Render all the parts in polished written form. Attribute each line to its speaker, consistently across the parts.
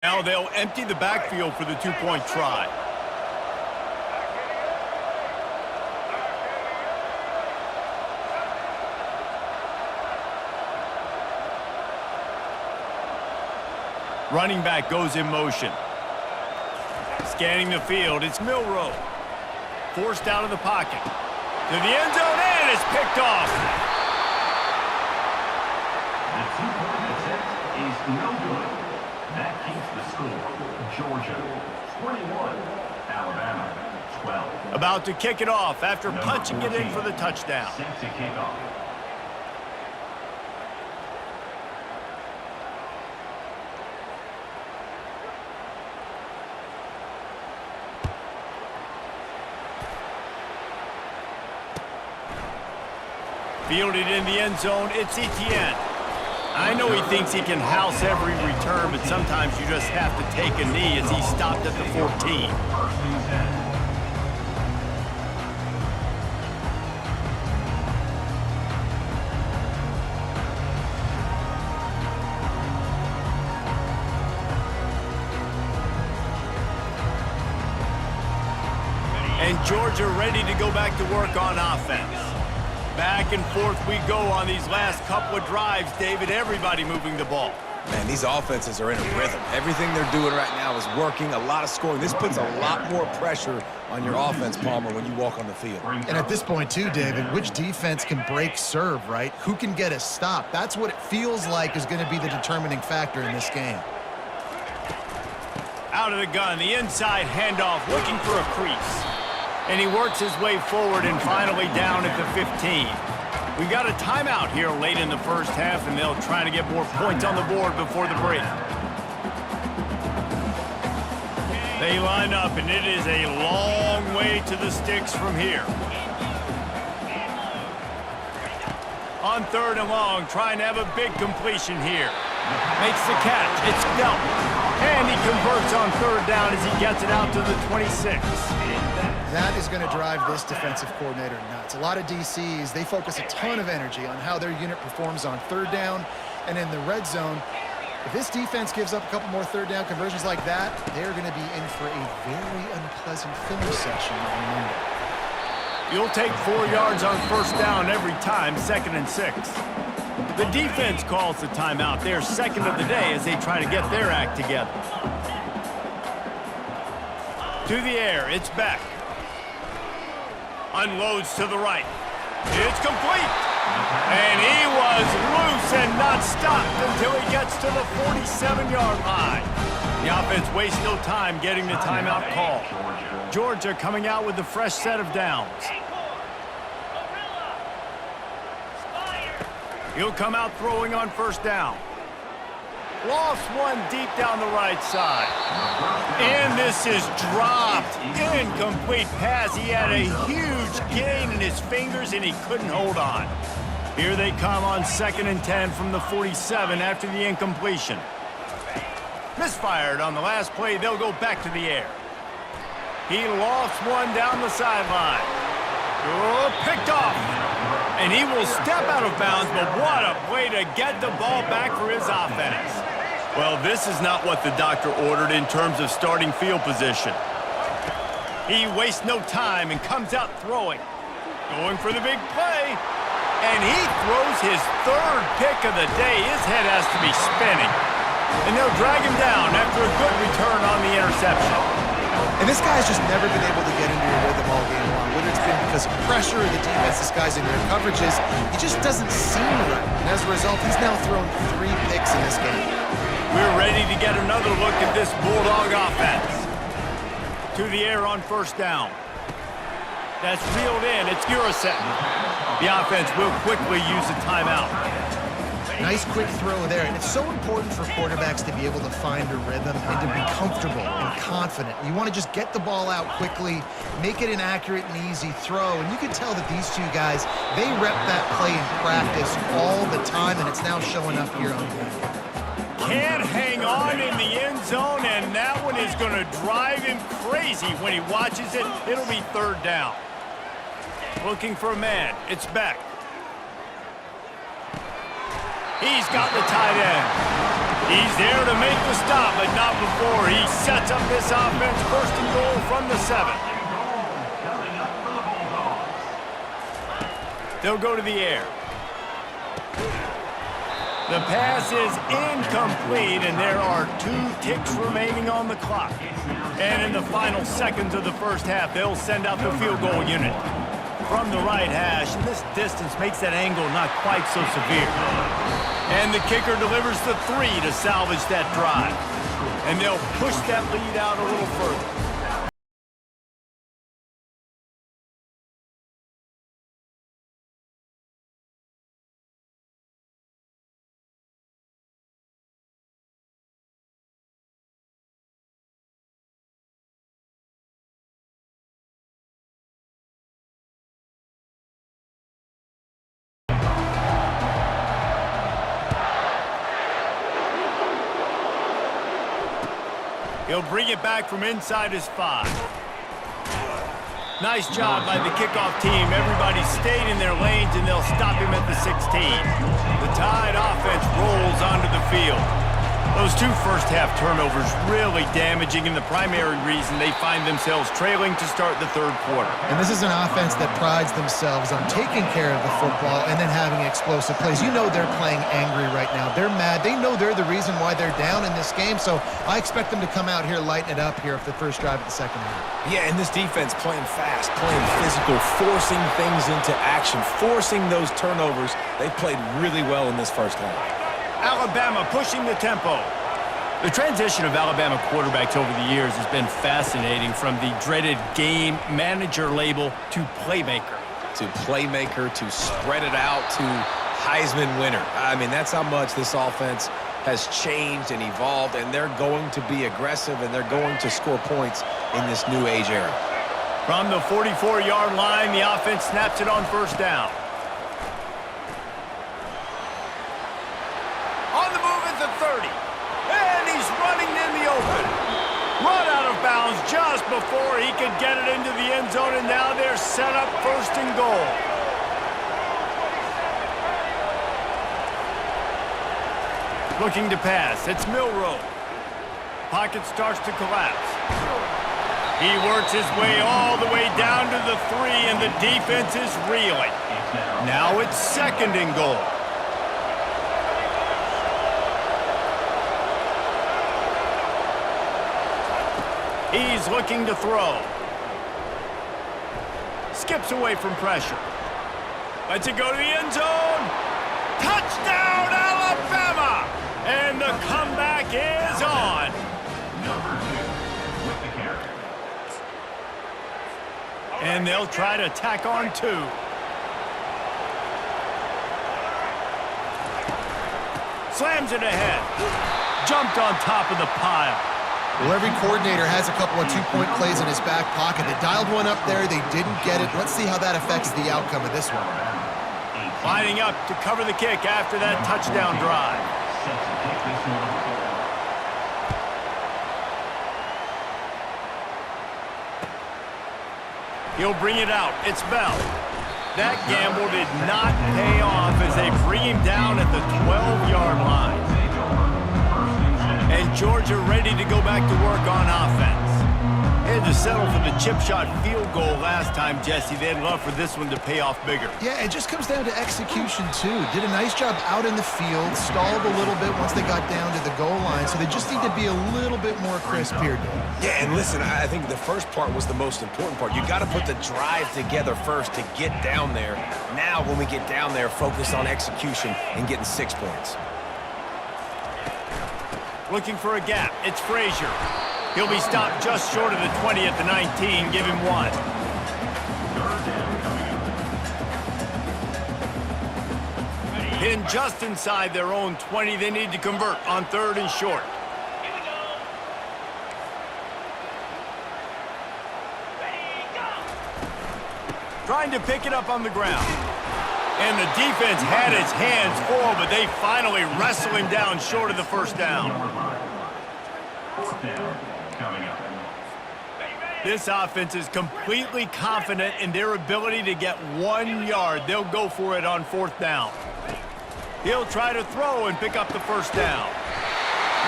Speaker 1: Now they'll empty the backfield for the two-point try. Running back goes in motion. Scanning the field, it's Milroe. Forced out of the pocket. To the end zone, and it's picked off.
Speaker 2: The two-point attempt is no good. That keeps the score. Georgia, 21. Alabama, 12.
Speaker 1: About to kick it off after punching it in for the touchdown.
Speaker 2: Set to kick off.
Speaker 1: Fielded in the end zone, it's Etienne. I know he thinks he can house every return, but sometimes you just have to take a knee as he stopped at the 14. And Georgia ready to go back to work on offense. Back and forth we go on these last couple of drives, David. Everybody moving the ball.
Speaker 3: Man, these offenses are in a rhythm. Everything they're doing right now is working, a lot of scoring. This puts a lot more pressure on your offense, Palmer, when you walk on the field.
Speaker 4: And at this point, too, David, which defense can break serve, right? Who can get a stop? That's what it feels like is going to be the determining factor in this game.
Speaker 1: Out of the gun, the inside handoff, looking for a crease. And he works his way forward and finally down at the 15. We got a timeout here late in the first half, and they'll try to get more points on the board before the break. They line up, and it is a long way to the sticks from here. On 3rd and long, trying to have a big completion here. Makes the catch. It's Delton. And he converts on 3rd down as he gets it out to the 26.
Speaker 4: That is going to drive this defensive coordinator nuts. A lot of DCs, they focus a ton of energy on how their unit performs on 3rd down and in the red zone. If this defense gives up a couple more 3rd down conversions like that, they're going to be in for a very unpleasant film session on Monday.
Speaker 1: You'll take 4 yards on 1st down every time, 2nd and 6. The defense calls the timeout. They're 2nd of the day as they try to get their act together. To the air, it's Beck. Unloads to the right. It's complete. And he was loose and not stopped until he gets to the 47-yard line. The offense wastes no time getting the timeout call. Georgia coming out with a fresh set of downs. He'll come out throwing on 1st down. Lost one deep down the right side. And this is dropped. Incomplete pass. He had a huge gain in his fingers, and he couldn't hold on. Here they come on 2nd and 10 from the 47 after the incompletion. Misfired on the last play. They'll go back to the air. He lost one down the sideline. Oh, picked off. And he will step out of bounds, but what a play to get the ball back for his offense. Well, this is not what the doctor ordered in terms of starting field position. He wastes no time and comes out throwing. Going for the big play. And he throws his 3rd pick of the day. His head has to be spinning. And they'll drag him down after a good return on the interception.
Speaker 4: And this guy's just never been able to get into a rhythm all game long. Whether it's been because of pressure or the defense, this guy's in their coverages, he just doesn't seem right. And as a result, he's now thrown 3 picks in this game.
Speaker 1: We're ready to get another look at this Bulldog offense. To the air on 1st down. That's reeled in. It's Uriset. The offense will quickly use a timeout.
Speaker 4: Nice quick throw there, and it's so important for quarterbacks to be able to find a rhythm and to be comfortable and confident. You want to just get the ball out quickly, make it an accurate and easy throw, and you can tell that these two guys, they rep that play in practice all the time, and it's now showing up here on game.
Speaker 1: Can't hang on in the end zone, and that one is going to drive him crazy when he watches it. It'll be 3rd down. Looking for a man. It's Beck. He's got the tight end. He's there to make the stop, but not before. He sets up this offense first and goal from the 7. They'll go to the air. The pass is incomplete, and there are 2 ticks remaining on the clock. And in the final seconds of the first half, they'll send out the field goal unit. From the right hash, and this distance makes that angle not quite so severe. And the kicker delivers the 3 to salvage that drive. And they'll push that lead out a little further. He'll bring it back from inside his 5. Nice job by the kickoff team. Everybody stayed in their lanes, and they'll stop him at the 16. The Tide offense rolls onto the field. Those 2 first-half turnovers really damaging, and the primary reason they find themselves trailing to start the 3rd quarter.
Speaker 4: And this is an offense that prides themselves on taking care of the football and then having explosive plays. You know they're playing angry right now. They're mad. They know they're the reason why they're down in this game, so I expect them to come out here, lighten it up here for the first drive of the second half.
Speaker 3: Yeah, and this defense playing fast, playing physical, forcing things into action, forcing those turnovers. They played really well in this first half.
Speaker 1: Alabama pushing the tempo. The transition of Alabama quarterbacks over the years has been fascinating, from the dreaded game manager label to playmaker.
Speaker 3: To spread it out to Heisman winner. I mean, that's how much this offense has changed and evolved, and they're going to be aggressive, and they're going to score points in this new age era.
Speaker 1: From the 44-yard line, the offense snaps it on first down. On the move at the 30. And he's running in the open. Run out of bounds just before he could get it into the end zone, and now they're set up first and goal. Looking to pass. It's Milroe. Pocket starts to collapse. He works his way all the way down to the 3, and the defense is reeling. Now it's 2nd and goal. He's looking to throw. Skips away from pressure. Lets it go to the end zone. Touchdown, Alabama! And the comeback is on.
Speaker 2: Number 2 with the carry.
Speaker 1: And they'll try to tack on 2. Slams it ahead. Jumped on top of the pile.
Speaker 4: Well, every coordinator has a couple of 2-point plays in his back pocket. They dialed one up there. They didn't get it. Let's see how that affects the outcome of this one.
Speaker 1: Lining up to cover the kick after that touchdown drive. He'll bring it out. It's Bell. That gamble did not pay off as they bring him down at the 12-yard line. And Georgia ready to go back to work on offense. They had to settle for the chip shot field goal last time, Jesse. They'd love for this one to pay off bigger.
Speaker 4: Yeah, it just comes down to execution, too. Did a nice job out in the field, stalled a little bit once they got down to the goal line, so they just need to be a little bit more crisp here.
Speaker 3: Yeah, and listen, I think the first part was the most important part. You got to put the drive together first to get down there. Now, when we get down there, focus on execution and getting 6 points.
Speaker 1: Looking for a gap. It's Frazier. He'll be stopped just short of the 20 at the 19. Give him 1. Pinned just inside their own 20. They need to convert on 3rd and short. Trying to pick it up on the ground. And the defense had its hands full, but they finally wrestle him down short of the first down.
Speaker 2: 4th down coming up.
Speaker 1: This offense is completely confident in their ability to get 1 yard. They'll go for it on 4th down. He'll try to throw and pick up the first down.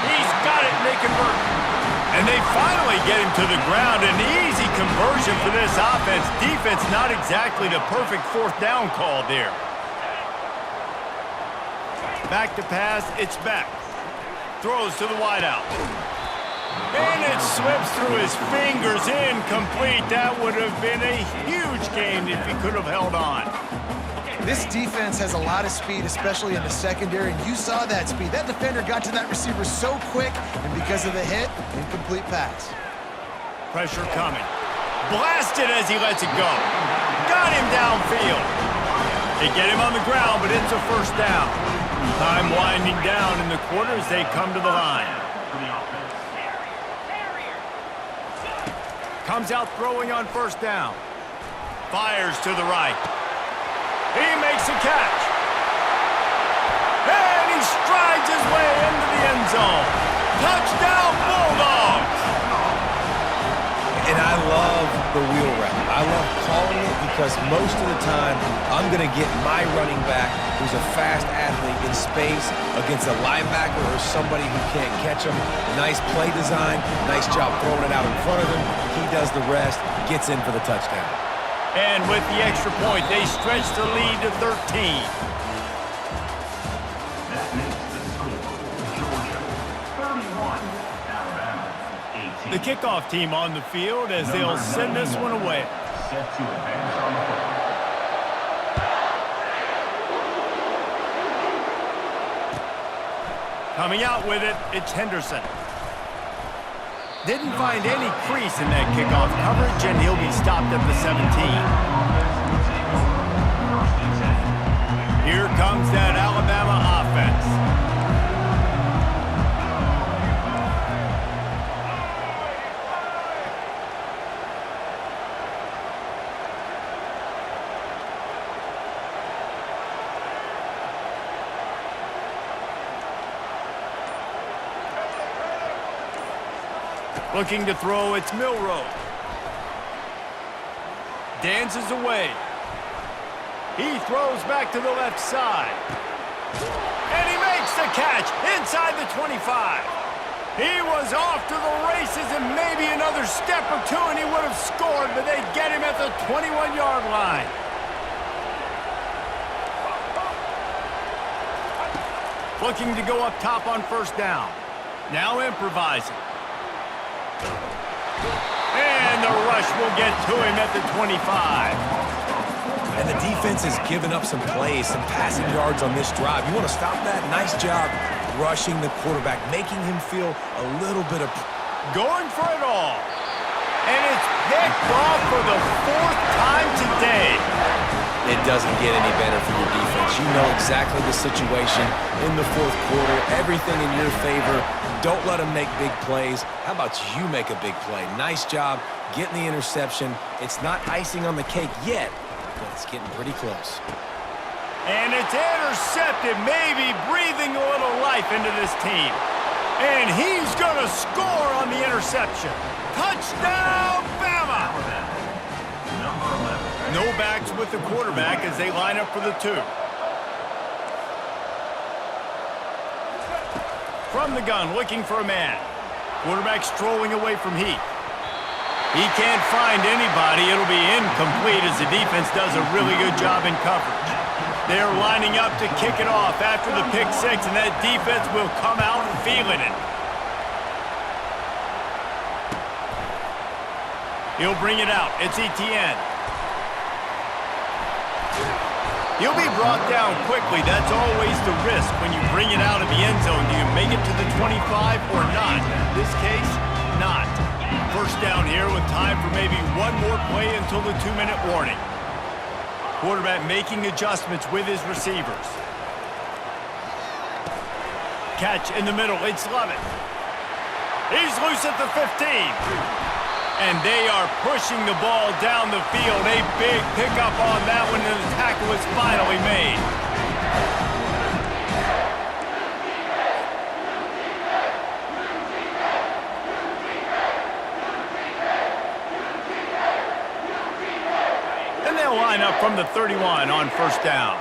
Speaker 1: He's got it, and they convert. And they finally get him to the ground. An easy conversion for this offense. Defense not exactly the perfect fourth down call there. Back to pass, it's back. Throws to the wideout. And it slips through his fingers, incomplete. That would have been a huge gain if he could have held on.
Speaker 4: This defense has a lot of speed, especially in the secondary, and you saw that speed. That defender got to that receiver so quick, and because of the hit, incomplete pass.
Speaker 1: Pressure coming. Blasted as he lets it go. Got him downfield. They get him on the ground, but it's a first down. Time winding down in the quarter as they come to the line. Comes out throwing on first down. Fires to the right. He makes a catch. And he strides his way into the end zone. Touchdown, Bulldogs!
Speaker 3: And I love the wheel route. I love calling it because most of the time I'm going to get my running back who's a fast athlete in space against a linebacker or somebody who can't catch him. Nice play design, nice job throwing it out in front of him. He does the rest, gets in for the touchdown.
Speaker 1: And with the extra point, they stretch the lead to 13.
Speaker 2: That makes the score Georgia 31, Alabama 18.
Speaker 1: The kickoff team on the field as they'll send this one away.
Speaker 2: Set to advance on the football.
Speaker 1: Coming out with it, it's Henderson. Didn't find any crease in that kickoff coverage, and he'll be stopped at the 17. Here comes that Alabama offense. Looking to throw, it's Milroe. Dances away. He throws back to the left side. And he makes the catch inside the 25. He was off to the races and maybe another step or two and he would have scored, but they get him at the 21-yard line. Looking to go up top on first down. Now improvising. And the rush will get to him at the 25.
Speaker 3: And the defense has given up some plays, some passing yards on this drive. You want to stop that? Nice job rushing the quarterback, making him feel a little bit of...
Speaker 1: Going for it all. And it's picked off for the fourth time today.
Speaker 3: It doesn't get any better for your defense. You know exactly the situation in the fourth quarter. Everything in your favor. Don't let them make big plays. How about you make a big play? Nice job getting the interception. It's not icing on the cake yet, but it's getting pretty close.
Speaker 1: And it's intercepted, maybe breathing a little life into this team. And he's going to score on the interception. Touchdown, Bama! No backs with the quarterback as they line up for the two. From the gun, looking for a man. Quarterback strolling away from Heath. He can't find anybody. It'll be incomplete as the defense does a really good job in coverage. They're lining up to kick it off after the pick six, and that defense will come out feeling it. He'll bring it out. It's Etienne. He'll be brought down quickly. That's always the risk when you bring it out of the end zone. Do you make it to the 25 or not? In this case, not. First down here with time for maybe one more play until the 2-minute warning. Quarterback making adjustments with his receivers. Catch in the middle. It's Lovett. He's loose at the 15. And they are pushing the ball down the field. A big pickup on that one, and the tackle is finally made. And they'll line up from the 31 on first down.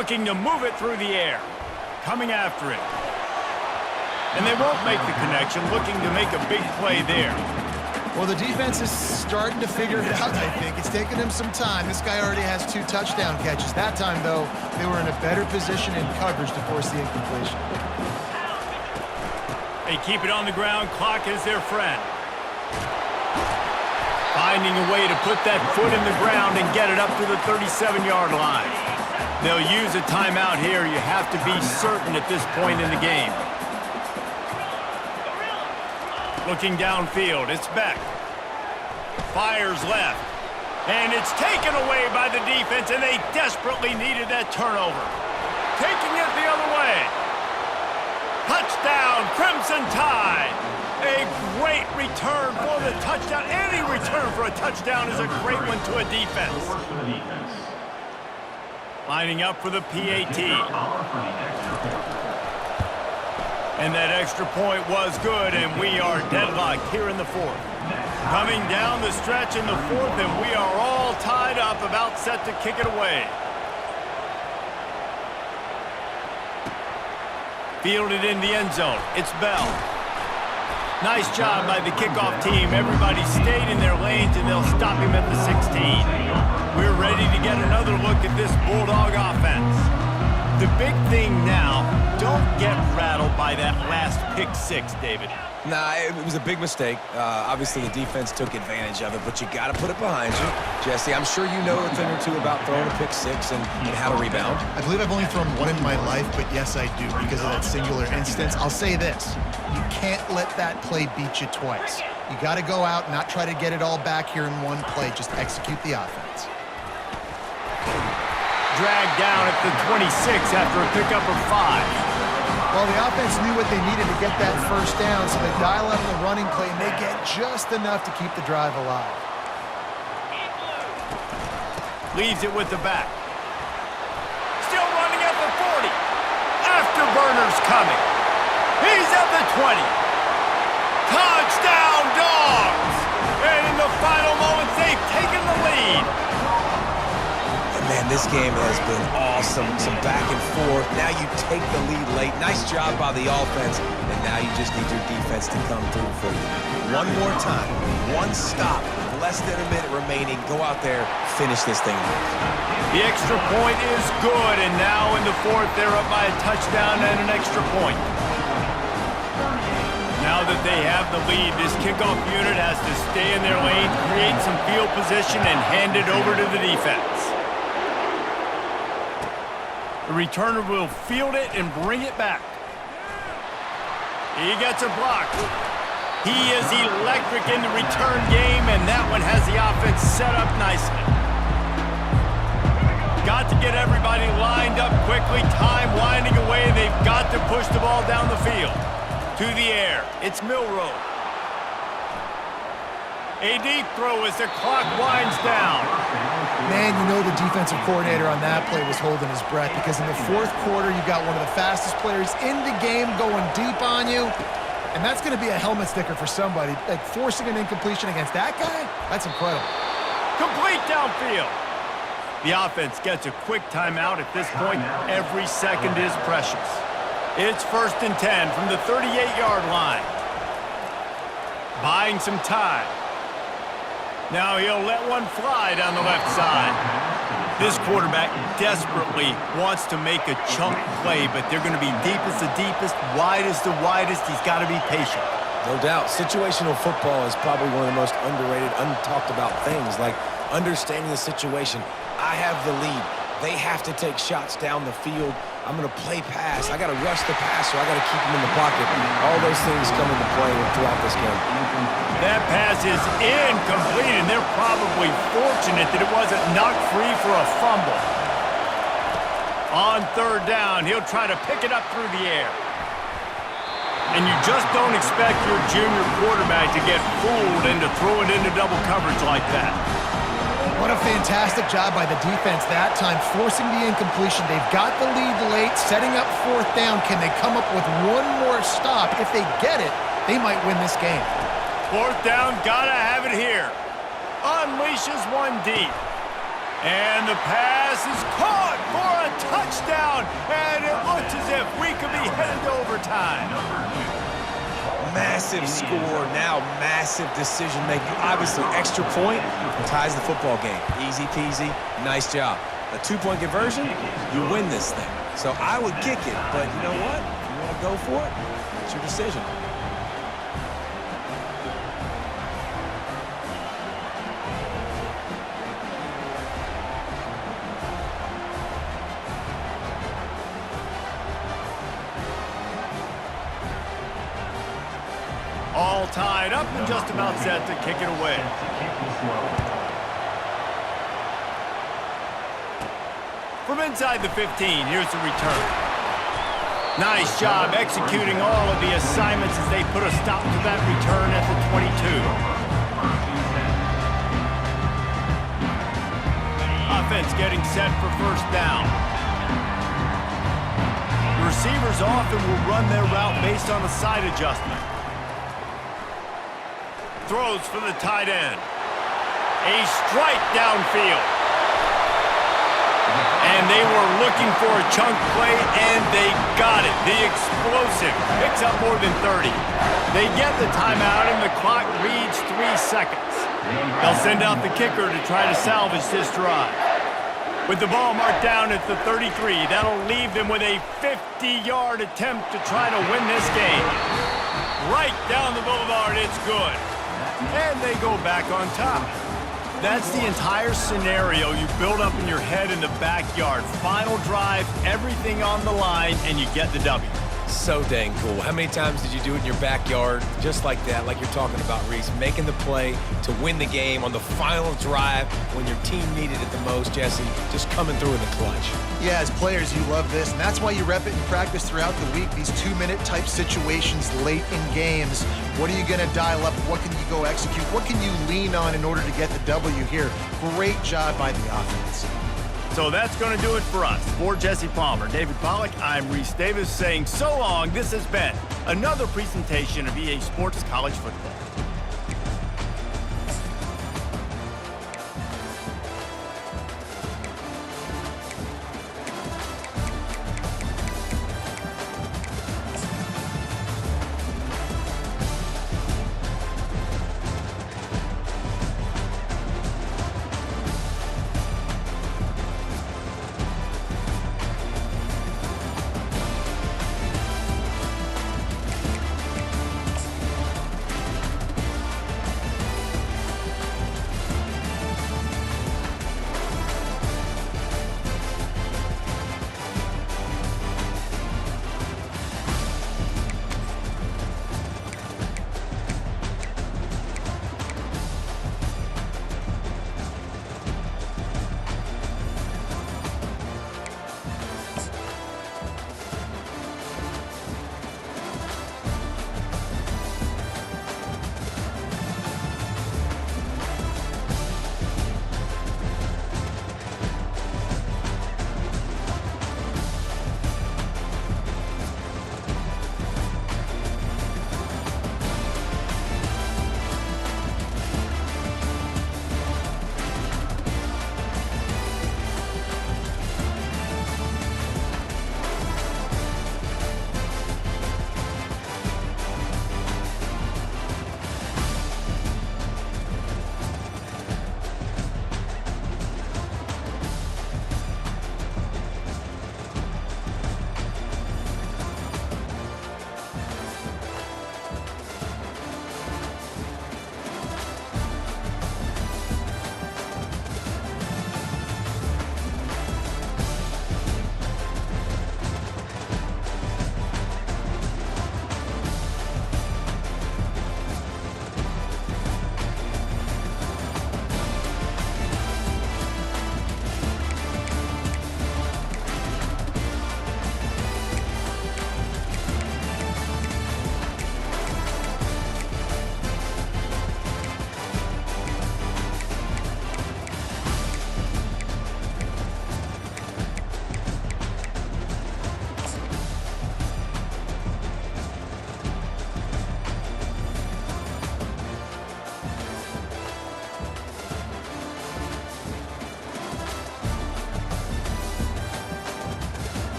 Speaker 1: Looking to move it through the air. Coming after it. And they won't make the connection, looking to make a big play there.
Speaker 4: Well, the defense is starting to figure it out, I think. It's taken them some time. This guy already has 2 touchdown catches. That time, though, they were in a better position in coverage to force the incompletion.
Speaker 1: They keep it on the ground. Clock is their friend. Finding a way to put that foot in the ground and get it up to the 37-yard line. They'll use a timeout here. You have to be certain at this point in the game. Looking downfield, it's Beck. Fires left. And it's taken away by the defense, and they desperately needed that turnover. Taking it the other way. Touchdown, Crimson Tide. A great return for the touchdown. Any return for a touchdown is a great one to a defense. Lining up for the PAT. And that extra point was good, and we are deadlocked here in the 4th. Coming down the stretch in the 4th, and we are all tied up, about set to kick it away. Fielded in the end zone. It's Bell. Nice job by the kickoff team. Everybody stayed in their lanes, and they'll stop him at the 16. We're ready to get another look at this Bulldog offense. The big thing now, don't get rattled by that last pick 6, David.
Speaker 3: Nah, it was a big mistake. Obviously, the defense took advantage of it, but you got to put it behind you. Jesse, I'm sure you know a thing or two about throwing a pick 6 and how to rebound.
Speaker 4: I believe I've only thrown 1 in my life, but yes, I do, because of that singular instance. I'll say this. You can't let that play beat you twice. You got to go out and not try to get it all back here in one play. Just execute the offense.
Speaker 1: Dragged down at the 26 after a pickup of 5.
Speaker 4: Well, the offense knew what they needed to get that first down, so they dial up the running play, and they get just enough to keep the drive alive.
Speaker 1: Leaves it with the back. Still running at the 40. Afterburner's coming. He's at the 20. Touchdown, Dogs! And in the final moments, they've taken the lead.
Speaker 3: Man, this game has been awesome. Some back and forth. Now you take the lead late. Nice job by the offense. And now you just need your defense to come through for you. One more time. One stop. Less than a minute remaining. Go out there. Finish this thing.
Speaker 1: The extra point is good. And now in the 4th, they're up by a touchdown and an extra point. Now that they have the lead, this kickoff unit has to stay in their lane, create some field position, and hand it over to the defense. The returner will field it and bring it back. He gets a block. He is electric in the return game, and that one has the offense set up nicely. Got to get everybody lined up quickly. Time winding away. They've got to push the ball down the field. To the air. It's Milroe. A deep throw as the clock winds down.
Speaker 4: Man, you know the defensive coordinator on that play was holding his breath, because in the 4th quarter, you got one of the fastest players in the game going deep on you, and that's going to be a helmet sticker for somebody. Like, forcing an incompletion against that guy, that's incredible.
Speaker 1: Complete downfield. The offense gets a quick timeout at this point. Every second is precious. It's 1st and 10 from the 38-yard line. Buying some time. Now he'll let one fly down the left side. This quarterback desperately wants to make a chunk play, but they're going to be deep as the deepest, wide as the widest. He's got to be patient.
Speaker 3: No doubt. Situational football is probably one of the most underrated, untalked about things, like understanding the situation. I have the lead. They have to take shots down the field. I'm going to play pass. I got to rush the passer. I got to keep him in the pocket. All those things come into play throughout this game.
Speaker 1: That pass is incomplete, and they're probably fortunate that it wasn't knocked free for a fumble. On 3rd down, he'll try to pick it up through the air. And you just don't expect your junior quarterback to get fooled and to throw it into double coverage like that.
Speaker 4: What a fantastic job by the defense that time, forcing the incompletion. They've got the lead late, setting up 4th down. Can they come up with one more stop? If they get it, they might win this game.
Speaker 1: 4th down, gotta have it here. Unleashes one deep. And the pass is caught for a touchdown, and it looks as if we could be headed to overtime.
Speaker 3: Massive score, now massive decision-making. Obviously, extra point ties the football game. Easy peasy, nice job. A 2-point conversion, you win this thing. So I would kick it, but you know what? If you want to go for it, it's your decision.
Speaker 1: All tied up and just about set to kick it away. From inside the 15, here's the return. Nice job executing all of the assignments as they put a stop to that return at the 22. Offense getting set for first down. The receivers often will run their route based on a side adjustment. Throws for the tight end. A strike downfield. And they were looking for a chunk play, and they got it. The explosive picks up more than 30. They get the timeout, and the clock reads 3 seconds. They'll send out the kicker to try to salvage this drive. With the ball marked down at the 33, that'll leave them with a 50-yard attempt to try to win this game. Right down the boulevard, it's good. And they go back on top. That's the entire scenario you build up in your head in the backyard. Final drive, everything on the line, and you get the W.
Speaker 3: So dang cool. How many times did you do it in your backyard just like that, like you're talking about, Reese? Making the play to win the game on the final drive when your team needed it the most, Jesse, just coming through in the clutch.
Speaker 4: Yeah, as players, you love this, and that's why you rep it in practice throughout the week, these 2-minute type situations late in games. What are you going to dial up? What can you go execute? What can you lean on in order to get the W here? Great job by the offense.
Speaker 1: So that's going to do it for us. For Jesse Palmer, David Pollack, I'm Reese Davis saying so long. This has been another presentation of EA Sports College Football.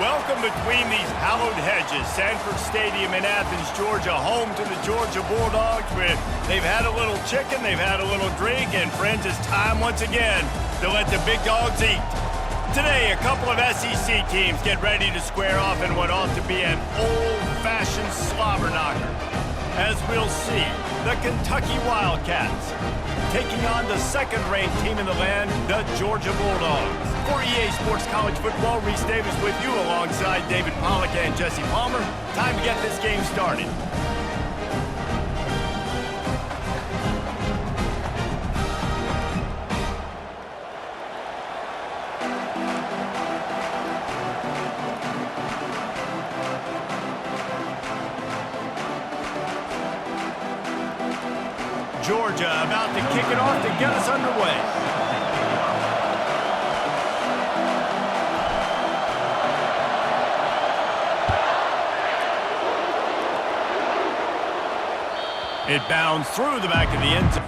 Speaker 1: Welcome between these hallowed hedges. Sanford Stadium in Athens, Georgia, home to the Georgia Bulldogs, where they've had a little chicken, they've had a little drink, and friends, it's time once again to let the big dogs eat. Today, a couple of SEC teams get ready to square off in what ought to be an old-fashioned slobber knocker. As we'll see, the Kentucky Wildcats taking on the second-ranked team in the land, the Georgia Bulldogs. For EA Sports College Football, Reese Davis with you alongside David Pollack and Jesse Palmer. Time to get this game started. Georgia about to kick it off to get us underway. It bounds through the back of the end zone.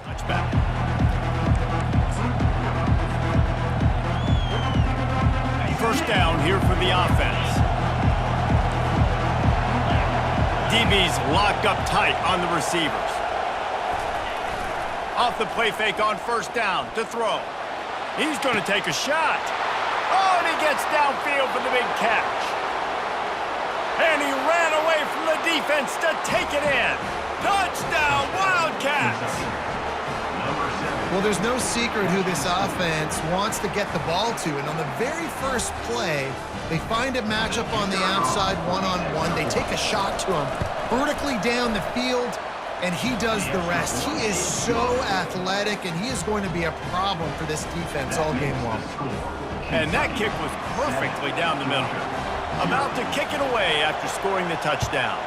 Speaker 1: Touchback. First down here for the offense. DBs lock up tight on the receivers. Off the play fake on first down to throw. He's going to take a shot. Oh, and he gets downfield for the big catch. And he ran away from the defense to take it in. Touchdown, Wildcats!
Speaker 4: Well, there's no secret who this offense wants to get the ball to. And on the very first play, they find a matchup on the outside one-on-one. They take a shot to him vertically down the field, and he does the rest. He is so athletic, and he is going to be a problem for this defense all game long.
Speaker 1: And that kick was perfectly down the middle. About to kick it away after scoring the touchdown.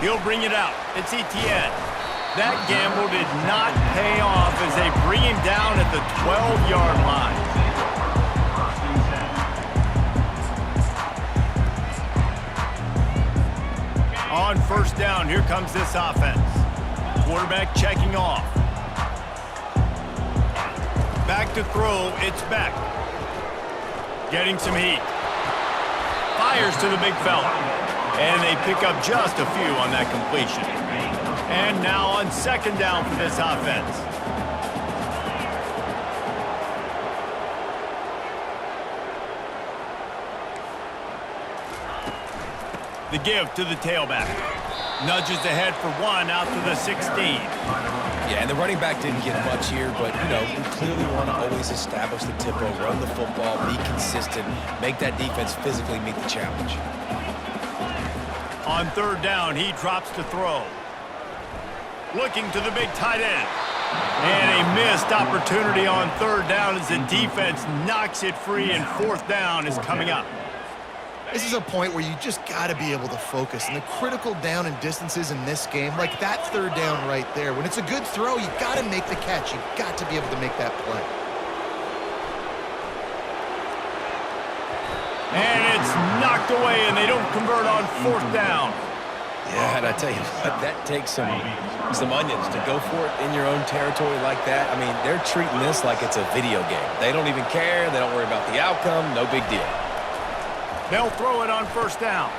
Speaker 1: He'll bring it out. It's Etienne. That gamble did not pay off as they bring him down at the 12-yard line. On first down, here comes this offense. Quarterback checking off. Back to throw, it's Beck. Getting some heat. Fires to the big fella. And they pick up just a few on that completion. And now on second down for this offense. The give to the tailback. Nudges ahead for one out to the 16.
Speaker 3: Yeah, and the running back didn't get much here, but, you know, we clearly want to always establish the tempo, run the football, be consistent, make that defense physically meet the challenge.
Speaker 1: On third down, he drops to throw. Looking to the big tight end. And a missed opportunity on third down as the defense knocks it free, and fourth down is coming up.
Speaker 4: This is a point where you just got to be able to focus. And the critical down and distances in this game, like that third down right there, when it's a good throw, you got to make the catch. You got to be able to make that play.
Speaker 1: And it's knocked away, and they don't convert on fourth down.
Speaker 3: Yeah, and I tell you what, that takes some onions to go for it in your own territory like that. I mean, they're treating this like it's a video game. They don't even care. They don't worry about the outcome. No big deal.
Speaker 1: They'll throw it on first down.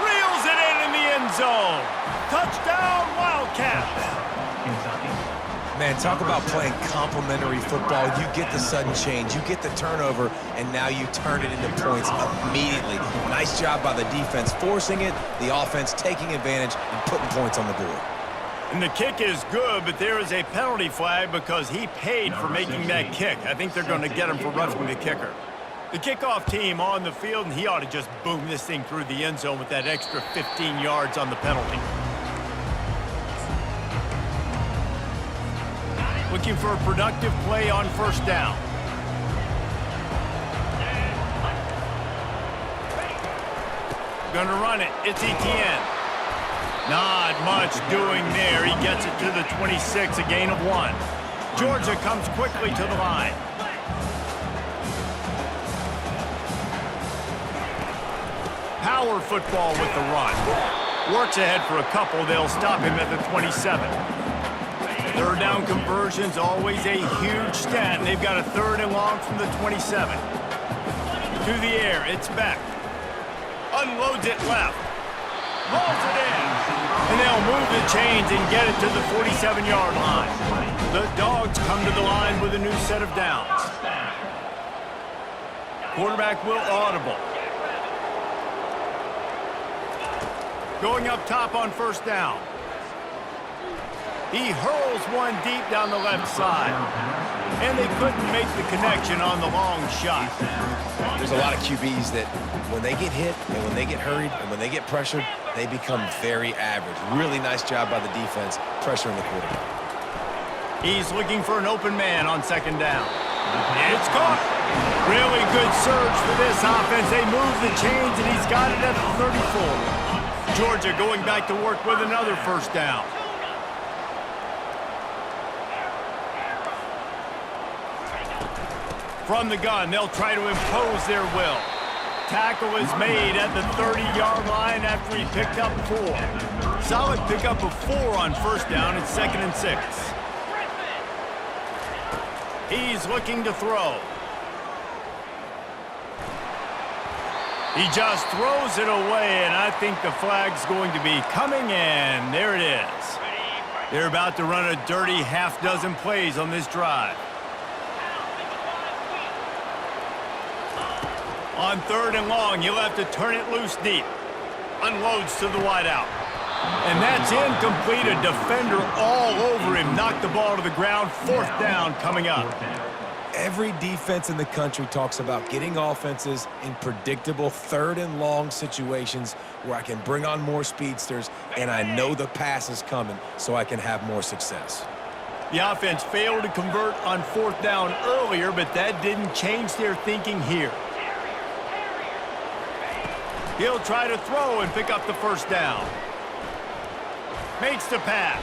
Speaker 1: Reels it in the end zone. Touchdown, Wildcats.
Speaker 3: Man, talk about playing complementary football. You get the sudden change, you get the turnover, and now you turn it into points immediately. Nice job by the defense forcing it, the offense taking advantage and putting points on the board.
Speaker 1: And the kick is good, but there is a penalty flag because he paid for making that kick. I think they're going to get him for roughing the kicker. The kickoff team on the field, and he ought to just boom this thing through the end zone with that extra 15 yards on the penalty. With looking for a productive play on first down. Gonna run it. It's Etienne. Not much doing there. He gets it to the 26, a gain of 1. Georgia comes quickly to the line. Power football with the run. Works ahead for a couple. They'll stop him at the 27. Third down conversion's always a huge stat. They've got a 3rd and long from the 27. To the air, it's Beck. Unloads it left. Rolls it in. And they'll move the chains and get it to the 47-yard line. The Dogs come to the line with a new set of downs. Quarterback will audible. Going up top on first down. He hurls one deep down the left side. And they couldn't make the connection on the long shot.
Speaker 3: There's a lot of QBs that when they get hit and when they get hurried and when they get pressured, they become very average. Really nice job by the defense pressuring the quarterback.
Speaker 1: He's looking for an open man on second down. It's caught. Really good surge for this offense. They move the chains, and he's got it at the 34. Georgia going back to work with another first down. From the gun, they'll try to impose their will. Tackle is made at the 30-yard line after he picked up 4. Solid pickup of 4 on first down. It's 2nd and 6. He's looking to throw. He just throws it away, and I think the flag's going to be coming in. There it is. They're about to run a dirty half-dozen plays on this drive. On 3rd and long, he'll have to turn it loose deep. Unloads to the wideout. And that's incomplete. A defender all over him. Knocked the ball to the ground. 4th down coming up.
Speaker 3: Every defense in the country talks about getting offenses in predictable 3rd and long situations where I can bring on more speedsters and I know the pass is coming so I can have more success.
Speaker 1: The offense failed to convert on 4th down earlier, but that didn't change their thinking here. He'll try to throw and pick up the first down. Makes the pass.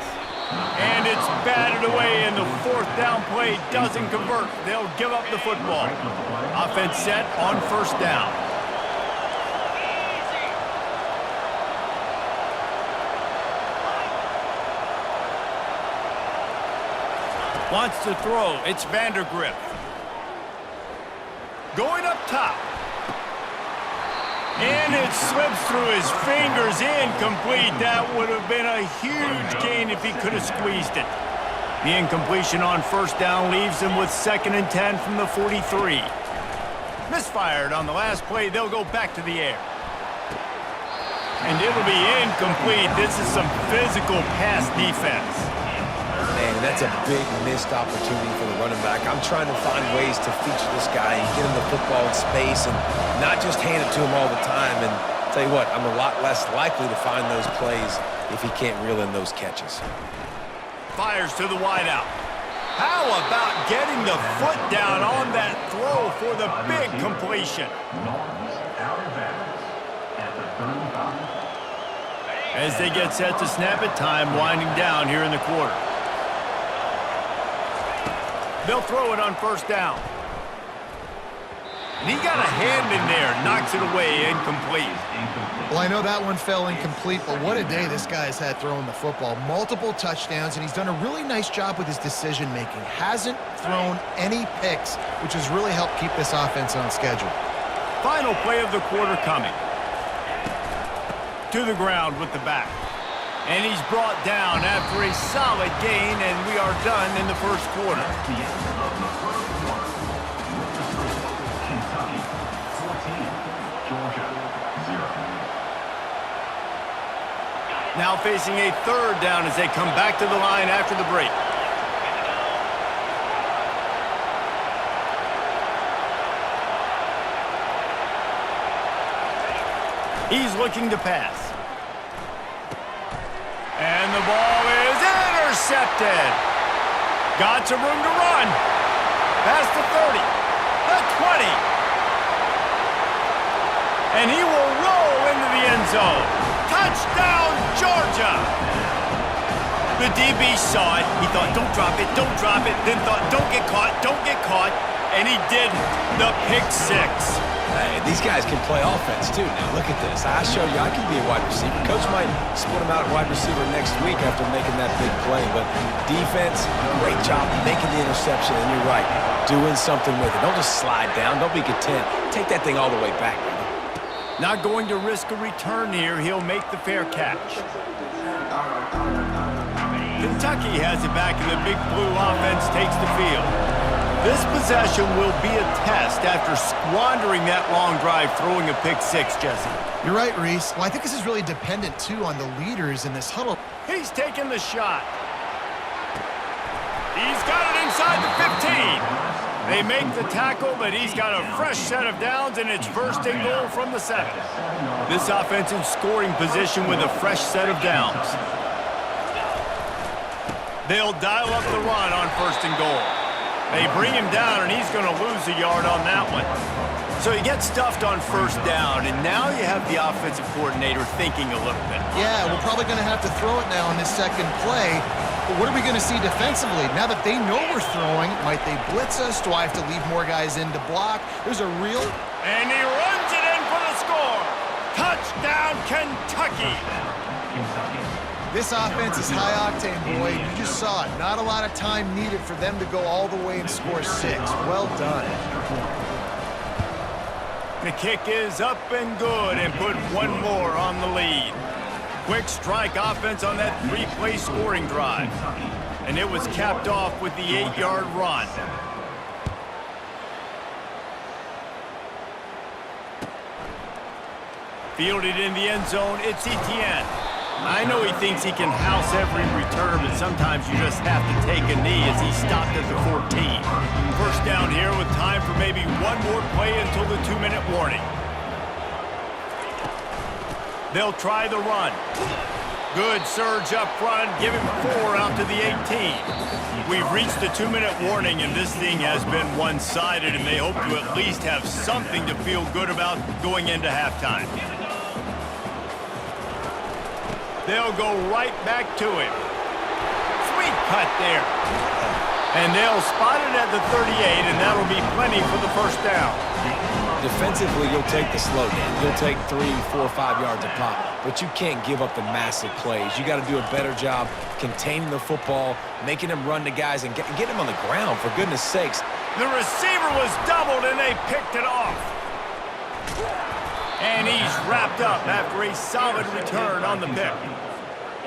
Speaker 1: And it's batted away, and the 4th down play doesn't convert. They'll give up the football. Offense set on first down. Wants to throw. It's Vandergrift. Going up top. And it slips through his fingers, incomplete. That would have been a huge gain if he could have squeezed it. The incompletion on first down leaves him with 2nd and 10 from the 43. Misfired on the last play. They'll go back to the air. And it'll be incomplete. This is some physical pass defense.
Speaker 3: Man, that's a big missed opportunity for the running back. I'm trying to find ways to feature this guy and get him the football in space and not just hand it to him all the time. And tell you what, I'm a lot less likely to find those plays if he can't reel in those catches.
Speaker 1: Fires to the wideout. How about getting the foot down on that throw for the big completion? As they get set to snap it, time winding down here in the quarter. They'll throw it on first down. And he got a hand in there, knocks it away, incomplete.
Speaker 4: Well, I know that one fell incomplete, but what a day this guy's had throwing the football. Multiple touchdowns, and he's done a really nice job with his decision-making. Hasn't thrown any picks, which has really helped keep this offense on schedule.
Speaker 1: Final play of the quarter coming. To the ground with the back. And he's brought down after a solid gain, and we are done in the first quarter.
Speaker 2: The end of the first quarter. Kentucky 14, Georgia 0.
Speaker 1: Now facing a 3rd down as they come back to the line after the break. He's looking to pass. And the ball is intercepted. Got some room to run. Past the 30, the 20. And he will roll into the end zone. Touchdown, Georgia! The DB saw it. He thought, don't drop it, don't drop it. Then thought, don't get caught, don't get caught. And he didn't. The pick six.
Speaker 3: Hey, these guys can play offense, too. Now, look at this. I showed you I can be a wide receiver. Coach might split him out at wide receiver next week after making that big play. But defense, great job making the interception. And you're right, doing something with it. Don't just slide down. Don't be content. Take that thing all the way back.
Speaker 1: Not going to risk a return here. He'll make the fair catch. Kentucky has it back, and the Big Blue offense takes the field. This possession will be a test after squandering that long drive, throwing a pick six, Jesse.
Speaker 4: You're right, Reese. Well, I think this is really dependent, too, on the leaders in this huddle.
Speaker 1: He's taking the shot. He's got it inside the 15. They make the tackle, but he's got a fresh set of downs, and it's first and goal from the 7. This offense in scoring position with a fresh set of downs. They'll dial up the run on first and goal. They bring him down, and he's going to lose a yard on that one. So he gets stuffed on first down, and now you have the offensive coordinator thinking a little bit.
Speaker 4: Yeah, we're probably going to have to throw it now in this second play. But what are we going to see defensively? Now that they know we're throwing, might they blitz us? Do I have to leave more guys in to block? There's a real...
Speaker 1: And he runs it in for the score. Touchdown, Kentucky.
Speaker 4: This offense is high octane, boy. You just saw it. Not a lot of time needed for them to go all the way and score 6. Well done.
Speaker 1: The kick is up and good and put one more on the lead. Quick strike offense on that 3-play scoring drive. And it was capped off with the 8-yard run. Fielded in the end zone, it's Etienne. I know he thinks he can house every return, but sometimes you just have to take a knee as he stopped at the 14. First down here with time for maybe one more play until the 2-minute warning. They'll try the run. Good surge up front, give him 4 out to the 18. We've reached the 2-minute warning, and this thing has been one-sided, and they hope to at least have something to feel good about going into halftime. They'll go right back to him. Sweet cut there. And they'll spot it at the 38, and that'll be plenty for the first down.
Speaker 3: Defensively, you'll take the slow down. You'll take 3, 4, 5 yards a pop, but you can't give up the massive plays. You got to do a better job containing the football, making them run to guys, and getting them on the ground, for goodness sakes.
Speaker 1: The receiver was doubled, and they picked it off. And he's wrapped up after a solid return on the pick.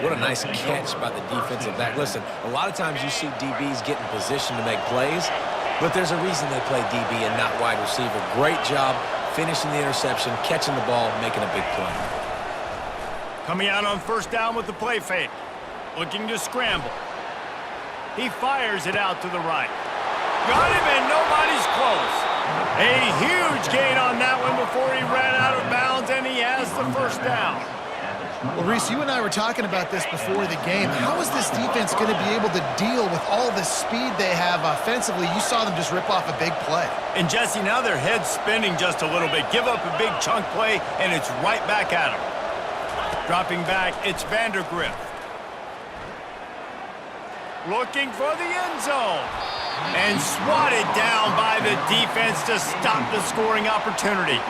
Speaker 3: What a nice catch by the defensive back. Listen, a lot of times you see DBs get in position to make plays, but there's a reason they play DB and not wide receiver. Great job finishing the interception, catching the ball, making a big play.
Speaker 1: Coming out on first down with the play fake. Looking to scramble. He fires it out to the right. Got him, and nobody's close. A huge gain on that one before he ran out of bounds, and he has the first down.
Speaker 4: Well, Reese, you and I were talking about this before the game. How is this defense going to be able to deal with all the speed they have offensively? You saw them just rip off a big play.
Speaker 1: And, Jesse, now their head's spinning just a little bit. Give up a big chunk play, and it's right back at them. Dropping back, it's Vandergrift. Looking for the end zone. And swatted down by the defense to stop the scoring opportunity.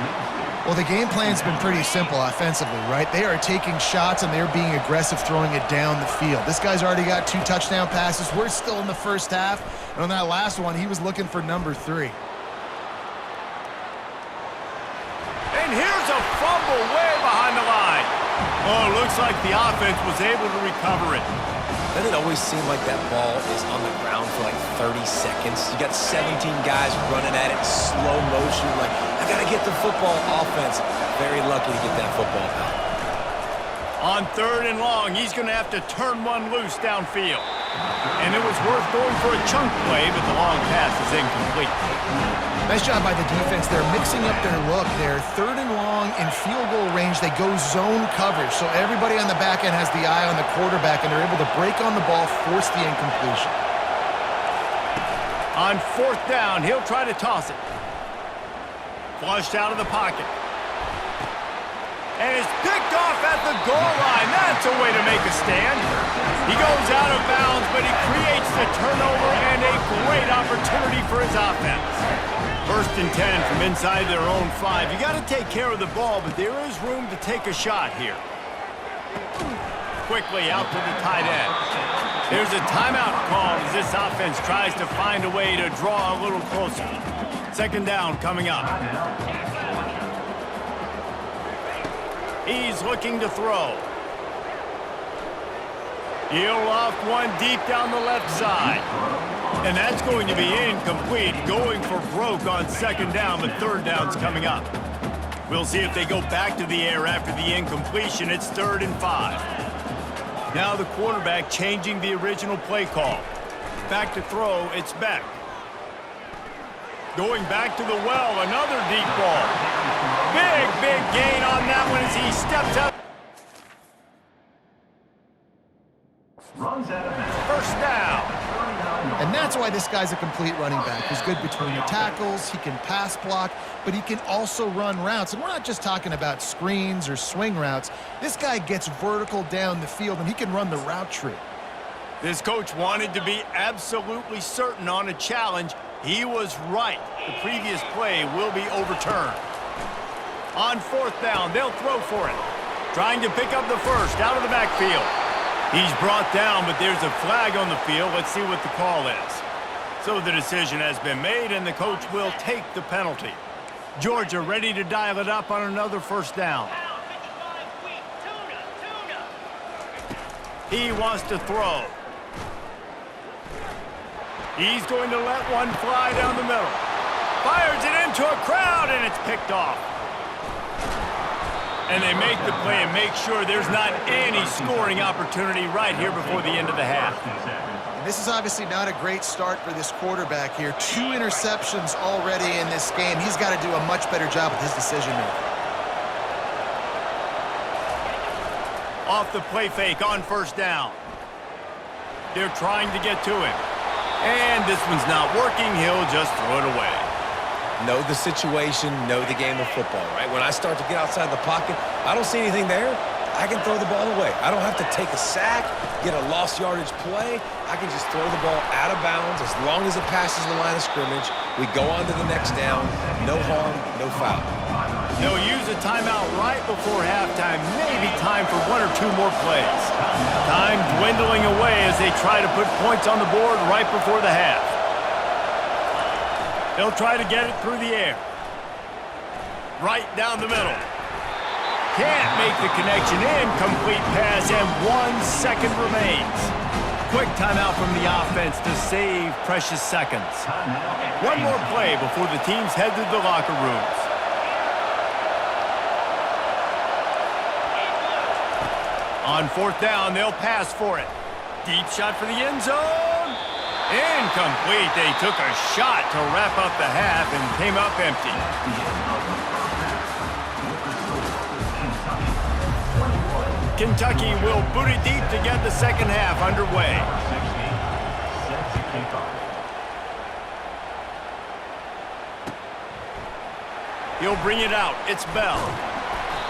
Speaker 4: Well, the game plan's been pretty simple offensively, right? They are taking shots, and they're being aggressive throwing it down the field. This guy's already got 2 touchdown passes. We're still in the first half. And on that last one, he was looking for number 3.
Speaker 1: And here's a fumble way behind the line. Oh, looks like the offense was able to recover it.
Speaker 3: Doesn't it always seem like that ball is on the ground for like 30 seconds? You got 17 guys running at it, slow motion, like, I got to get the football. Offense, very lucky to get that football out.
Speaker 1: On 3rd and long, he's going to have to turn one loose downfield. And it was worth going for a chunk play, but the long pass is incomplete.
Speaker 4: Nice job by the defense. They're mixing up their look. They're 3rd and long in field goal range. They go zone coverage, so everybody on the back end has the eye on the quarterback, and they're able to break on the ball, force the incompletion.
Speaker 1: On 4th down, he'll try to toss it. Flushed out of the pocket. And it's picked off at the goal line. That's a way to make a stand. He goes out of bounds, but he creates the turnover and a great opportunity for his offense. 1st and 10 from inside their own 5. You got to take care of the ball, but there is room to take a shot here. Quickly out to the tight end. There's a timeout called as this offense tries to find a way to draw a little closer. 2nd down coming up. He's looking to throw. He'll off one deep down the left side. And that's going to be incomplete. Going for broke on 2nd down, but 3rd down's coming up. We'll see if they go back to the air after the incompletion. It's 3rd and 5. Now the quarterback changing the original play call. Back to throw, it's Beck. Going back to the well, another deep ball. Big gain on that one as he steps up.
Speaker 2: Runs out of bounds.
Speaker 1: 1st down.
Speaker 4: And that's why this guy's a complete running back. He's good between the tackles, he can pass block, but he can also run routes. And we're not just talking about screens or swing routes. This guy gets vertical down the field, and he can run the route tree.
Speaker 1: This coach wanted to be absolutely certain on a challenge. He was right. The previous play will be overturned. On 4th down, they'll throw for it. Trying to pick up the 1st out of the backfield. He's brought down, but there's a flag on the field. Let's see what the call is. So the decision has been made, and the coach will take the penalty. Georgia ready to dial it up on another 1st down. He wants to throw. He's going to let one fly down the middle. Fires it into a crowd, and it's picked off. And they make the play and make sure there's not any scoring opportunity right here before the end of the half.
Speaker 4: And this is obviously not a great start for this quarterback here. 2 interceptions already in this game. He's got to do a much better job with his decision-making.
Speaker 1: Off the play fake on 1st down. They're trying to get to him. And this one's not working. He'll just throw it away.
Speaker 3: Know the situation, know the game of football, right? When I start to get outside the pocket, I don't see anything there, I can throw the ball away. I don't have to take a sack, get a lost yardage play. I can just throw the ball out of bounds as long as it passes the line of scrimmage. We go on to the next down. No harm, no foul.
Speaker 1: They'll use a timeout right before halftime. Maybe time for 1 or 2 more plays. Time dwindling away as they try to put points on the board right before the half. They'll try to get it through the air. Right down the middle. Can't make the connection. Incomplete pass, and 1 second remains. Quick timeout from the offense to save precious seconds. One more play before the teams head to the locker rooms. On 4th down, they'll pass for it. Deep shot for the end zone. Incomplete. They took a shot to wrap up the half and came up empty. Kentucky will boot it deep to get the 2nd half underway. He'll bring it out. It's Bell.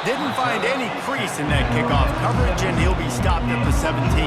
Speaker 1: Didn't find any crease in that kickoff coverage, and he'll be stopped at the 17.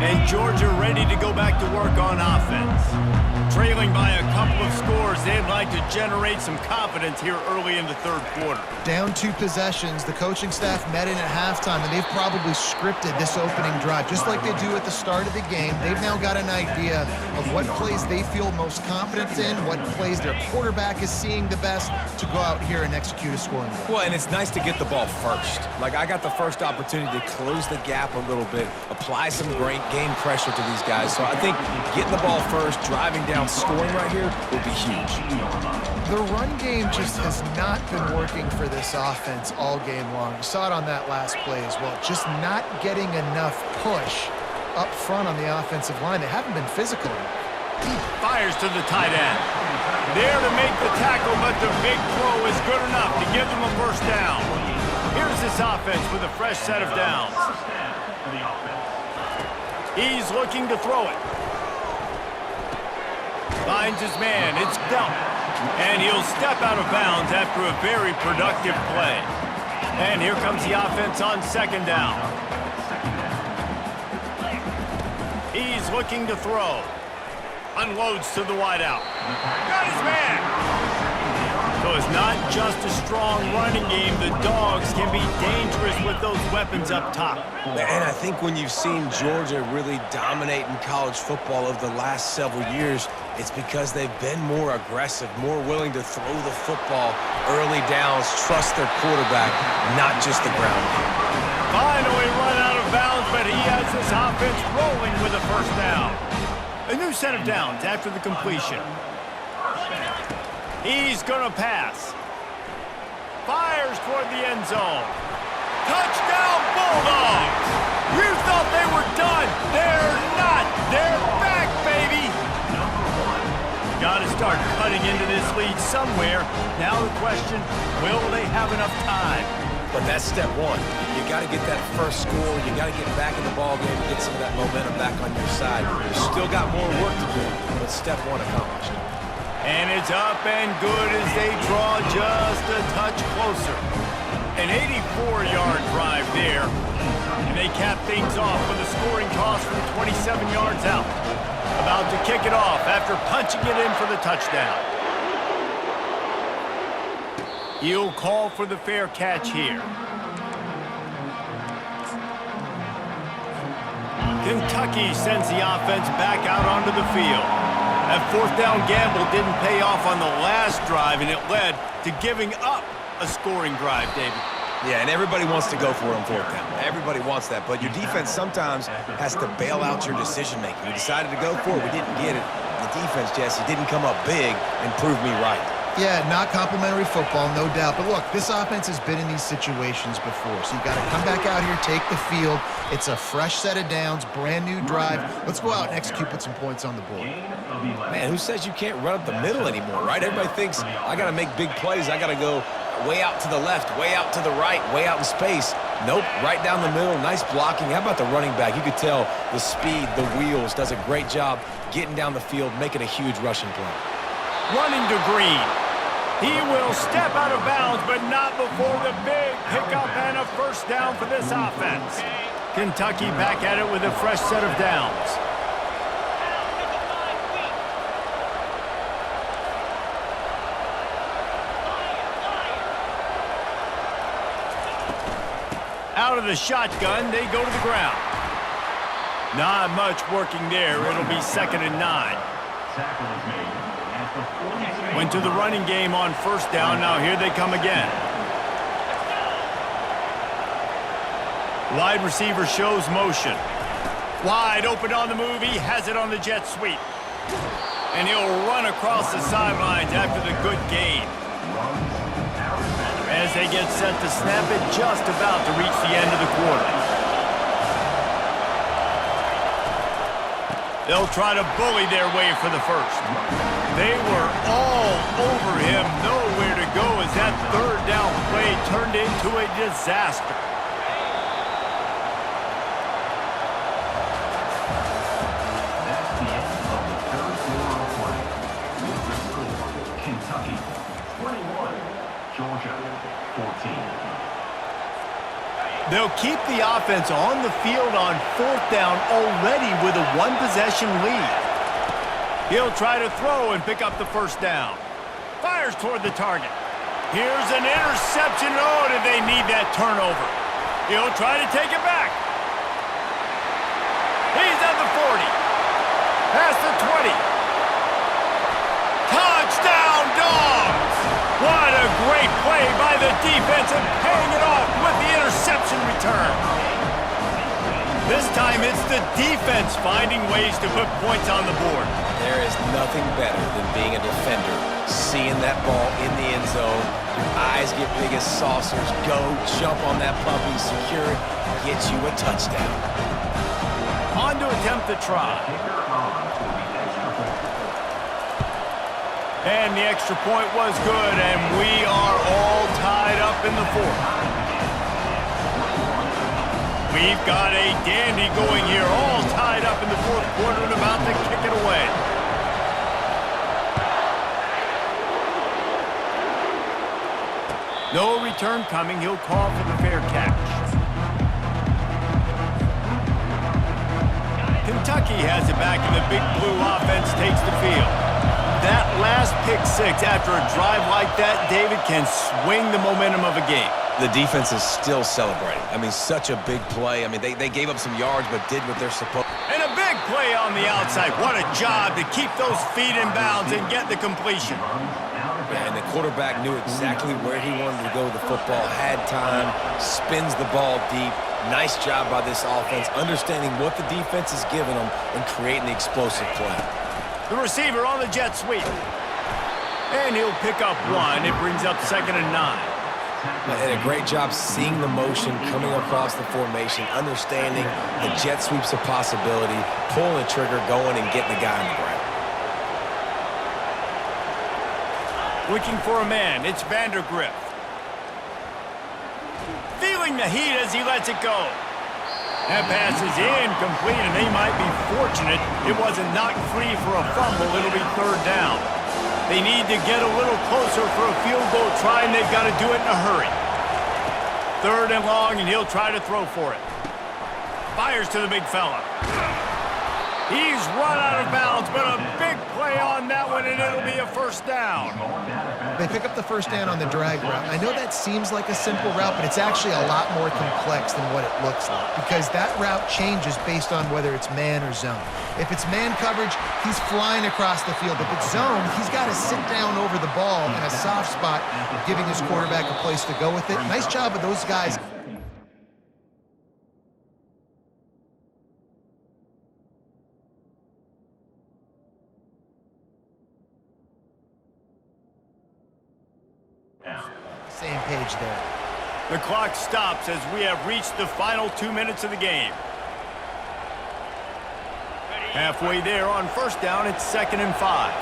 Speaker 1: And Georgia ready to go back to work on offense. Trailing by a couple of scores, they'd like to generate some confidence here early in the 3rd quarter.
Speaker 4: Down 2 possessions, the coaching staff met in at halftime, and they've probably scripted this opening drive. Just like they do at the start of the game, they've now got an idea of what plays they feel most confident in, what plays their quarterback is seeing the best to go out here and execute a scoring drive.
Speaker 3: Well, and it's nice to get the ball first. Like, I got the first opportunity to close the gap a little bit, apply some great game pressure to these guys. So I think getting the ball first, driving down, scoring right here will be huge.
Speaker 4: The run game just has not been working for this offense all game long. You saw it on that last play as well. Just not getting enough push up front on the offensive line. They haven't been physical enough.
Speaker 1: Fires to the tight end. There to make the tackle, but the big throw is good enough to give them a 1st down. Here's this offense with a fresh set of downs.
Speaker 2: for the offense.
Speaker 1: He's looking to throw it. Finds his man. It's dealt. And he'll step out of bounds after a very productive play. And here comes the offense on second down. He's looking to throw. Unloads to the wideout. Got his man. So it's not just a strong running game. The Dogs can be dangerous with those weapons up top.
Speaker 3: And I think when you've seen Georgia really dominate in college football over the last several years, it's because they've been more aggressive, more willing to throw the football early downs, trust their quarterback, not just the ground game.
Speaker 1: Finally run out of bounds, but he has this offense rolling with a first down. A new set of downs after the completion. He's going to pass. Fires toward the end zone. Touchdown, Bulldogs! You thought they were done. They're not. They're back, baby. Got to start cutting into this lead somewhere. Now the question, will they have enough time?
Speaker 3: But that's step one. You got to get that first score. You got to get back in the ball game and get some of that momentum back on your side. You still got more work to do, but step one accomplished.
Speaker 1: And it's up and good as they draw just a touch closer. An 84-yard drive there. And they cap things off with a scoring toss from 27 yards out. About to kick it off after punching it in for the touchdown. He'll call for the fair catch here. Kentucky sends the offense back out onto the field. That fourth down gamble didn't pay off on the last drive, and it led to giving up a scoring drive, David.
Speaker 3: Yeah, and everybody wants to go for it on fourth down. Everybody wants that, but your defense sometimes has to bail out your decision-making. We decided to go for it. We didn't get it. The defense, Jesse, didn't come up big and prove me right.
Speaker 4: Yeah, not complimentary football, no doubt. But look, this offense has been in these situations before. So you got to come back out here, take the field. It's a fresh set of downs, brand new drive. Let's go out and execute, put some points on the board.
Speaker 3: Man, who says you can't run up the middle anymore, right? Everybody thinks I got to make big plays. I got to go way out to the left, way out to the right, way out in space. Nope, right down the middle, nice blocking. How about the running back? You could tell the speed, the wheels, does a great job getting down the field, making a huge rushing play.
Speaker 1: Running to Green. He will step out of bounds, but not before the big pickup and a first down for this offense. Kentucky back at it with a fresh set of downs. Out of the shotgun, they go to the ground. Not much working there. It'll be 2nd and 9.
Speaker 2: Tackle is made at the 46.
Speaker 1: Went to the running game on first down. Now here they come again. Wide receiver shows motion. Wide open on the move. He has it on the jet sweep. And he'll run across the sidelines after the good gain. As they get set to snap it, just about to reach the end of the quarter. They'll try to bully their way for the first. They were all over him, nowhere to go as that third down play turned into a disaster.
Speaker 2: That's the end of the third quarter of play. With the score, Kentucky 21, Georgia 14.
Speaker 1: They'll keep the offense on the field on fourth down already with a one-possession lead. He'll try to throw and pick up the first down. Fires toward the target. Here's an interception. Oh, did they need that turnover? He'll try to take it back. He's at the 40. Past the 20. Touchdown, Dogs! What a great play by the defense and paying it off with the interception return. This time it's the defense finding ways to put points on the board.
Speaker 3: There is nothing better than being a defender, seeing that ball in the end zone. Your eyes get big as saucers. Go, jump on that puppy, secure it, get you a touchdown.
Speaker 1: On to attempt the try. And the extra point was good, and we are all tied up in the fourth. We've got a dandy going here, all tied up in the fourth quarter and about to kick it away. No return coming. He'll call for the fair catch. Kentucky has it back, and the Big Blue offense takes the field. That last pick six after a drive like that, David, can swing the momentum of a game.
Speaker 3: The defense is still celebrating. I mean, such a big play. I mean, they gave up some yards but did what they're supposed to.
Speaker 1: And a big play on the outside. What a job to keep those feet in bounds and get the completion.
Speaker 3: And the quarterback knew exactly where he wanted to go with the football, had time, spins the ball deep. Nice job by this offense, understanding what the defense is giving them and creating the explosive play.
Speaker 1: The receiver on the jet sweep. And he'll pick up one. It brings up 2nd and 9.
Speaker 3: And a great job seeing the motion coming across the formation, understanding the jet sweep's a possibility, pulling the trigger, going, and getting the guy on the ground.
Speaker 1: Looking for a man, it's Vandergrift. Feeling the heat as he lets it go. That pass is incomplete, and they might be fortunate it wasn't knocked free for a fumble. It'll be 3rd down. They need to get a little closer for a field goal try, and they've got to do it in a hurry. 3rd and long, and he'll try to throw for it. Fires to the big fella. He's run out of bounds, but a big play on that one, and it'll be a 1st down.
Speaker 4: They pick up the 1st down on the drag route. I know that seems like a simple route, but it's actually a lot more complex than what it looks like, because that route changes based on whether it's man or zone. If it's man coverage, he's flying across the field. If it's zone, he's got to sit down over the ball in a soft spot, giving his quarterback a place to go with it. Nice job of those guys. Same page there.
Speaker 1: The clock stops as we have reached the final 2 minutes of the game. Halfway there on 1st down, it's 2nd and 5.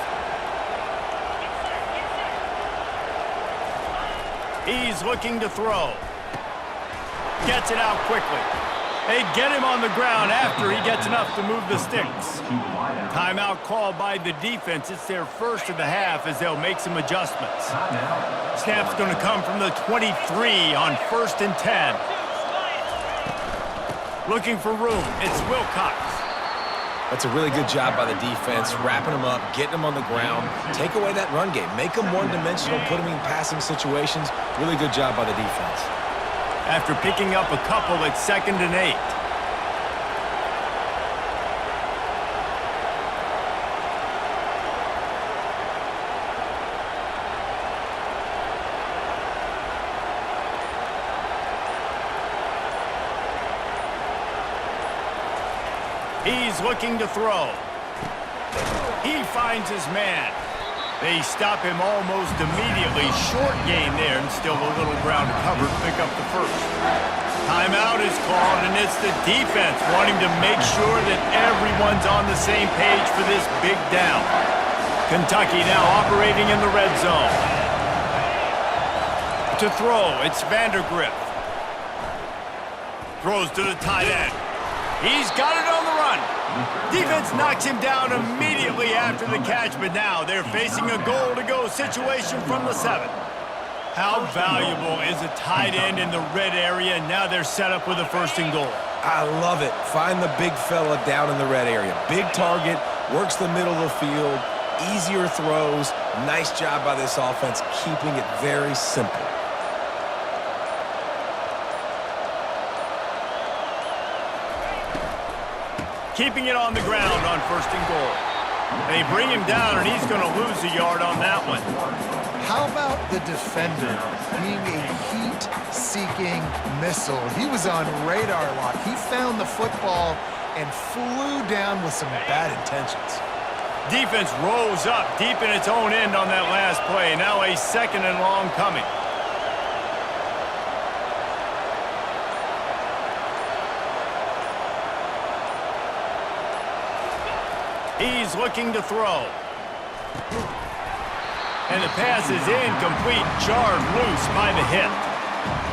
Speaker 1: He's looking to throw. Gets it out quickly. They get him on the ground after he gets enough to move the sticks. Timeout called by the defense. It's their 1st of the half as they'll make some adjustments. Snap's going to come from the 23 on 1st and 10. Looking for room. It's Wilcox.
Speaker 3: That's a really good job by the defense, wrapping them up, getting them on the ground, take away that run game, make them one-dimensional, put them in passing situations. Really good job by the defense.
Speaker 1: After picking up a couple, it's 2nd and 8. He's looking to throw. He finds his man. They stop him almost immediately. Short gain there, and still a little ground to cover to pick up the 1st. Timeout is called, and it's the defense wanting to make sure that everyone's on the same page for this big down. Kentucky now operating in the red zone. To throw, it's Vandergrift. Throws to the tight end. He's got it on the run. Defense knocks him down immediately after the catch, but now they're facing a goal-to-go situation from the 7. How valuable is a tight end in the red area, and now they're set up with a 1st and goal.
Speaker 3: I love it. Find the big fella down in the red area. Big target, works the middle of the field, easier throws. Nice job by this offense, keeping it very simple.
Speaker 1: Keeping it on the ground on 1st and goal. They bring him down, and he's going to lose a yard on that one.
Speaker 4: How about the defender being a heat-seeking missile? He was on radar lock. He found the football and flew down with some bad intentions.
Speaker 1: Defense rose up deep in its own end on that last play. Now a 2nd and long coming. He's looking to throw. And the pass is incomplete, jarred loose by the hip.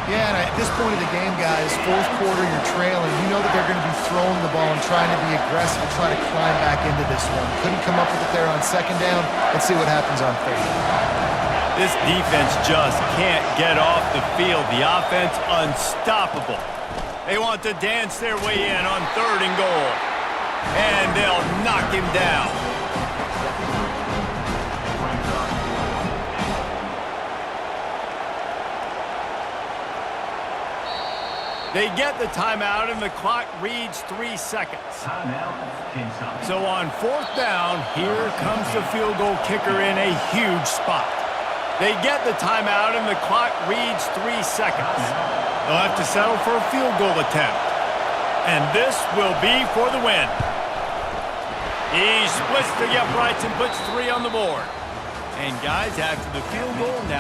Speaker 4: Yeah, and at this point of the game, guys, fourth quarter, you're trailing. You know that they're going to be throwing the ball and trying to be aggressive and try to climb back into this one. Couldn't come up with it there on second down. Let's see what happens on third.
Speaker 1: This defense just can't get off the field. The offense unstoppable. They want to dance their way in on 3rd and goal. And they'll knock him down. They get the timeout, and the clock reads 3 seconds.
Speaker 2: Timeout, Kentucky.
Speaker 1: So on 4th down, here comes the field goal kicker in a huge spot. They get the timeout, and the clock reads 3 seconds. They'll have to settle for a field goal attempt. And this will be for the win. He splits the uprights and puts 3 on the board. And guys, after the field goal, now